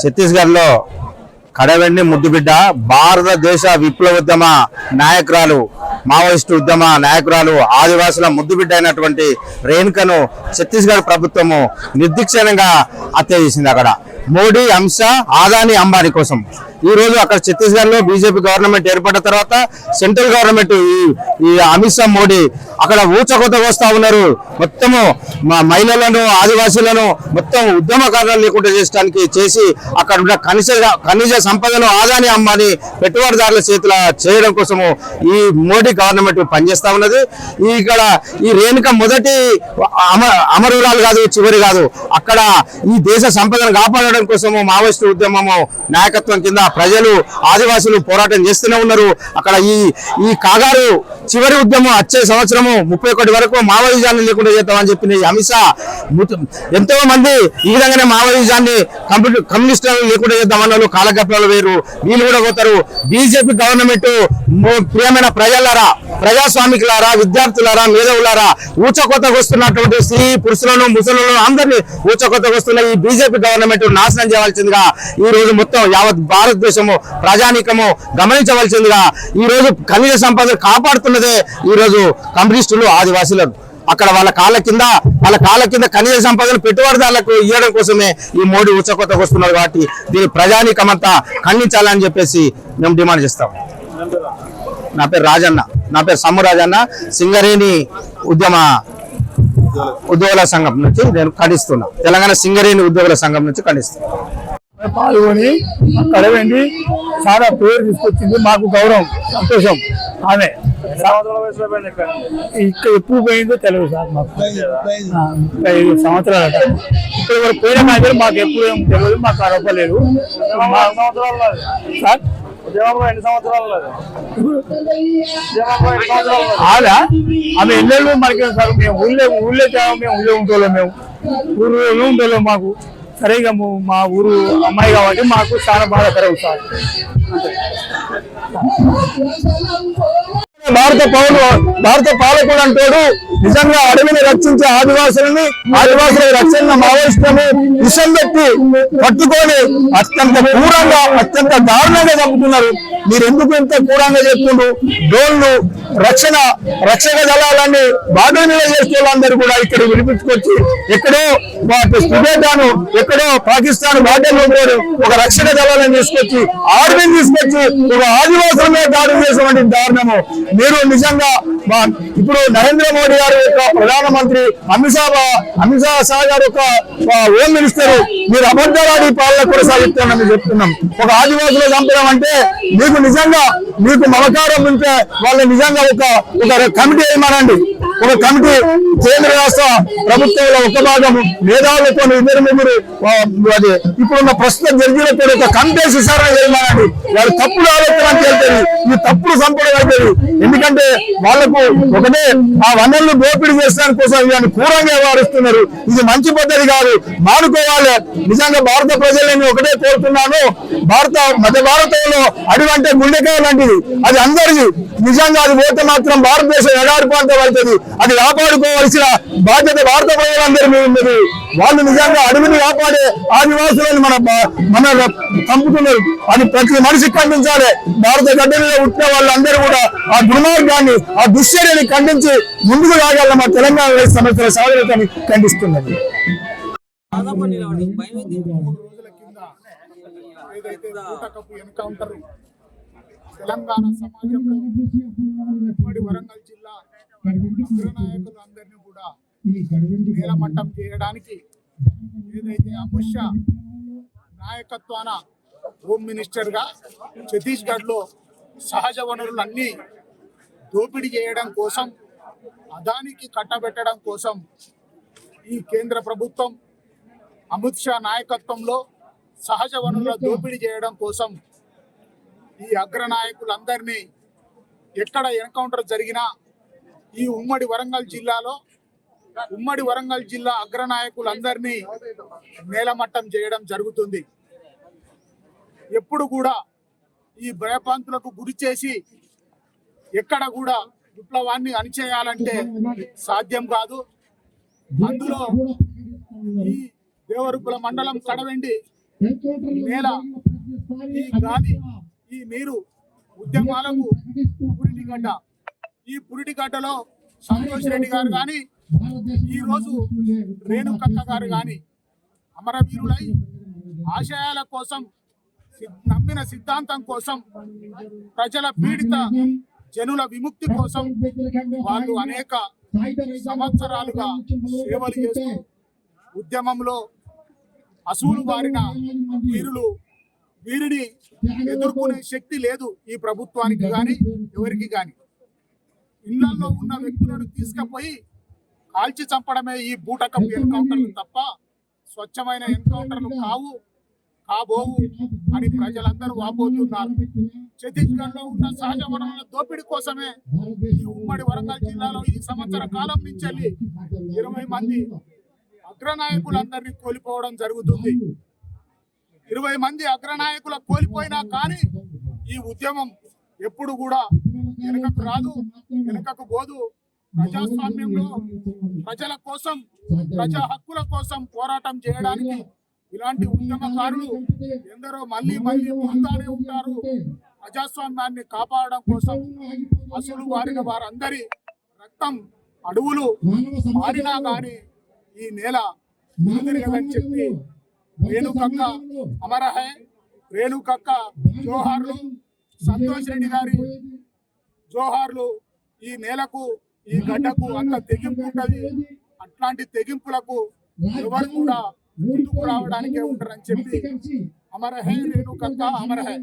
ఛత్తీస్గఢ్ లో కడవెండి ముద్దుబిడ్డ భారతదేశ విప్లవోద్యమ నాయకురాలు, మావోయిస్టు ఉద్యమ నాయకురాలు, ఆదివాసుల ముద్దుబిడ్డ అయినటువంటి రేణుకను ఛత్తీస్గఢ్ ప్రభుత్వము నిర్దిక్షణంగా హత్య చేసింది. అక్కడ మోడీ, అంశ, ఆదాని, అంబానీ కోసం ఈ రోజు అక్కడ ఛత్తీస్గఢ్ లో బీజేపీ గవర్నమెంట్ ఏర్పడిన తర్వాత సెంట్రల్ గవర్నమెంట్ ఈ అమిత్ షా, మోడీ అక్కడ ఊచకొత్తగా వస్తా ఉన్నారు. మొత్తము మహిళలను, ఆదివాసీలను మొత్తం ఉద్యమకారులను లేకుండా చేసి అక్కడ ఉన్న ఖనిజ సంపదను ఆదాని, అంబానీ పెట్టుబడిదారుల చేతుల చేయడం కోసము ఈ మోడీ గవర్నమెంట్ పనిచేస్తా ఉన్నది. ఇక్కడ ఈ రేణుక మొదటి అమరురాలు కాదు, చివరి కాదు. అక్కడ ఈ దేశ సంపదను కాపాడడం కోసము మావోయిస్టు ఉద్యమము నాయకత్వం కింద ప్రజలు, ఆదివాసులు పోరాటం చేస్తూనే ఉన్నారు. అక్కడ ఈ కాగారు చివరి ఉద్యమం వచ్చే సంవత్సరము 31 వరకు మావోయిజాన్ని లేకుండా చేద్దామని చెప్పిన అమిత్ షా ఎంతో మంది ఈ విధంగానే మావోయిజాన్ని కమ్యూనిస్టులను లేకుండా చేద్దామన్నారు. కాలగప్పలు వేరు, వీళ్ళు కూడా పోతారు. బీజేపీ గవర్నమెంట్ ప్రియమైన ప్రజలారా, ప్రజాస్వామికులారా, విద్యార్థులారా, మేధావులారా, ఊచకొత్తకు వస్తున్నటువంటి స్త్రీ పురుషులను, ముసలులను అందరినీ ఊచకొత్తకు వస్తున్న ఈ బీజేపీ గవర్నమెంట్ నాశనం చేయవలసిందిగా ఈ రోజు మొత్తం యావత్ భారతదేశము ప్రజానీకము గమనించవలసిందిగా ఈ రోజు ఖనిజ సంపద కాపాడుతున్నదే ఈ రోజు కమ్యూనిస్టులు, ఆదివాసులు. అక్కడ వాళ్ళ కాళ్ళ కింద ఖనిజ సంపదను పెట్టుబడిదారులకు ఇవ్వడం కోసమే ఈ మోడీ ఊచకొత్తకు వస్తున్నారు. కాబట్టి దీని ప్రజానీకమంతా ఖండించాలని చెప్పేసి మేము డిమాండ్ చేస్తాం. నా పేరు రాజన్న, నా పేరు సమ్ము రాజన్న. సింగరేణి ఉద్యోగుల సంఘం నుంచి నేను ఖండిస్తున్నా. తెలంగాణ సింగరేణి ఉద్యోగుల సంఘం నుంచి ఖండిస్తున్నా. పాల్గొని కడవెండి చాలా పేరు తీసుకొచ్చింది. మాకు గౌరవం, సంతోషం. ఆమె ఇక్కడ ఎప్పుడు పోయిందో తెలియదు సార్. మాకు 35 సంవత్సరాలు ఇక్కడ కూడా పోయిన మాకు ఎప్పుడు ఏం తెలియదు. మాకు అరవలేదు సార్. ఆదా ఆమె ఎన్నెళ్ళు మనకి సార్. మేము ఊళ్ళో ఉంటోళ్ళం, మేము ఊళ్ళో ఉంటోళ్ళం. మాకు సరిగా మా ఊరు అమ్మాయి కాబట్టి మాకు చాలా బాధాకరం సార్. భారత పాలకుడు అంటాడు నిజంగా అడవిని రక్షించే ఆదివాసుల రక్షణ మావోయిస్టులను విషం పెట్టి పట్టుకొని అత్యంత క్రూరంగా అత్యంత దారుణంగా చంపుతున్నారు. మీరు ఎందుకు ఇంత క్రూరంగా చెప్తున్నారు? డోళ్లు రక్షక దళాలన్నీ బాగా చేసే వాళ్ళందరూ కూడా ఇక్కడ వినిపించుకొచ్చి ఎక్కడో సుబేటాను ఎక్కడో పాకిస్తాన్ బార్డర్లో ఒక రక్షక దళాలను తీసుకొచ్చి ఆర్మీని తీసుకొచ్చి ఒక ఆదివాసుల మీద దాడులు చేసేటువంటి దారుణము. మీరు నిజంగా ఇప్పుడు నరేంద్ర మోడీ గారు యొక్క ప్రధానమంత్రి అమిత్ షా గారు యొక్క హోమ్ మినిస్టర్ మీరు అబద్ధాలాడి పాలన కొనసాగిస్తామని చెప్తున్నాం. ఒక ఆదివాసులు చంపడం అంటే మీకు మమకారం ఉంటే వాళ్ళని నిజంగా ఒక కమిటీ వేయమనండి. ఒక కమిటీ కేంద్ర రాష్ట్ర ప్రభుత్వంలో ఒక భాగం మేధావులతో ఇద్దరు ముగ్గురు అది ఇప్పుడున్న ప్రస్తుత జడ్జీలతో ఒక కమిటీ విచారణ చేయమనండి. వాళ్ళు తప్పుడు ఆలోచన చేస్తారు, ఈ తప్పుడు సంపద అవుతుంది. ఎందుకంటే వాళ్లకు ఒకటే ఆ వనరులు దోపిడీ చేసడానికి కోసం ఇవన్నీ క్రూరంగా వ్యవహరిస్తున్నారు. ఇది మంచి పద్ధతి కాదు, మానుకోవాలి. నిజంగా భారత ప్రజలను ఒకటే కోరుతున్నాను, మధ్య భారతంలో అడవి అంటే గుండెకాయ లాంటిది, అది అందరిది. నిజంగా అది పోతే మాత్రం భారతదేశం ఎడారి ప్రాంతం అవుతుంది. అది కాపాడుకోవాల్సిన బాధ్యత భారత ప్రజలందరి మీద ఉన్నది. వాళ్ళు నిజంగా అడవిని కాపాడే ఆదివాసులను మన చంపుతున్నారు. అది ప్రతి మనిషి ఖండించాలి. భారత గడ్డ మీద పుట్టిన వాళ్ళందరూ కూడా ఆ దుర్మార్గాన్ని ఆ దుశ్చర్యని ఖండించి ముందుకు రాగల మా తెలంగాణ సమస్యల సాధనతని ఖండిస్తున్నది. తెలంగాణ సమాజంలో ఉమ్మడి వరంగల్ జిల్లా అగ్రనాయకులందరినీ కూడా నేలమట్టం చేయడానికి ఏదైతే అమిత్ షా నాయకత్వాన హోమ్ మినిస్టర్ గా ఛత్తీస్గఢ్ లో సహజ వనరులన్నీ దోపిడీ చేయడం కోసం, అదానికి కట్టబెట్టడం కోసం ఈ కేంద్ర ప్రభుత్వం అమిత్ షా నాయకత్వంలో సహజ వనరుల దోపిడీ చేయడం కోసం ఈ అగ్రనాయకులందరినీ ఎక్కడ ఎన్కౌంటర్ జరిగినా ఈ ఉమ్మడి వరంగల్ జిల్లా అగ్రనాయకులందరినీ నేలమట్టం చేయడం జరుగుతుంది. ఎప్పుడు కూడా ఈ భయపాంతులకు గురి చేసి ఎక్కడ కూడా విప్లవాన్ని అణిచేయాలంటే సాధ్యం కాదు. అందులో ఈ దేవరుకుల మండలం కడవెండి నేల, ఈ గాలి, ఈ నీరు ఉద్యమాలకు పురిటిగడ్డ. ఈ పురిటిగడ్డలో సంతోష్ రెడ్డి గారు కానీ, ఈ రోజు రేణుకక్క గారు కానీ అమరవీరులై ఆశయాల కోసం, నమ్మిన సిద్ధాంతం కోసం, ప్రజల పీడిత జనుల విముక్తి కోసం వాళ్ళు అనేక సంవత్సరాలుగా సేవలు చేస్తూ ఉద్యమంలో అసూలు బారిన వీరిని ఎదుర్కొనే శక్తి లేదు ఈ ప్రభుత్వానికి కానీ ఎవరికి కానీ. ఇళ్లలో ఉన్న వ్యక్తులను తీసుకుపోయి కాల్చి చంపడమే ఈ బూటకపు ఎన్కౌంటర్లు తప్ప స్వచ్ఛమైన ఎన్కౌంటర్లు కాబోవు అని ప్రజలందరూ వాపోతున్నారు. ఛత్తీస్గఢ్ లో ఉన్న సహజ వనరుల దోపిడీ కోసమే ఈ ఉమ్మడి వరంగల్ జిల్లాలో ఈ సంవత్సర కాలం నుంచి 20 మంది అగ్రనాయకులందరినీ కోల్పోవడం జరుగుతుంది. 20 మంది అగ్రనాయకుల కోల్పోయినా కానీ ఈ ఉద్యమం ఎప్పుడు కూడా వెనుకకు రాదు, వెనుకకు పోదు. ప్రజాస్వామ్యంలో ప్రజల కోసం, ప్రజా హక్కుల కోసం పోరాటం చేయడానికి ఇలాంటి ఉద్యమకారులు ఎందరో మళ్ళీ పుడతానే ఉంటారు. ప్రజాస్వామ్యాన్ని కాపాడడం కోసం అసలు వారిన వారందరి రక్తం అడవులు మారినా గాని ఈ నేల నిలదొరగదని చెప్పి రేణుకక్క అమరహే, రేణుకక్క జోహార్లు, సంతోష్ రెడ్డి గారి జోహార్లు. ఈ నేలకు, ఈ గడ్డకు అంత తెగింపు ఉంటది. అట్లాంటి తెగింపులకు ఎవరు కూడా ముందుకు రావడానికే ఉంటారని చెప్పి అమరహే రేణుకక్క, అమరహే.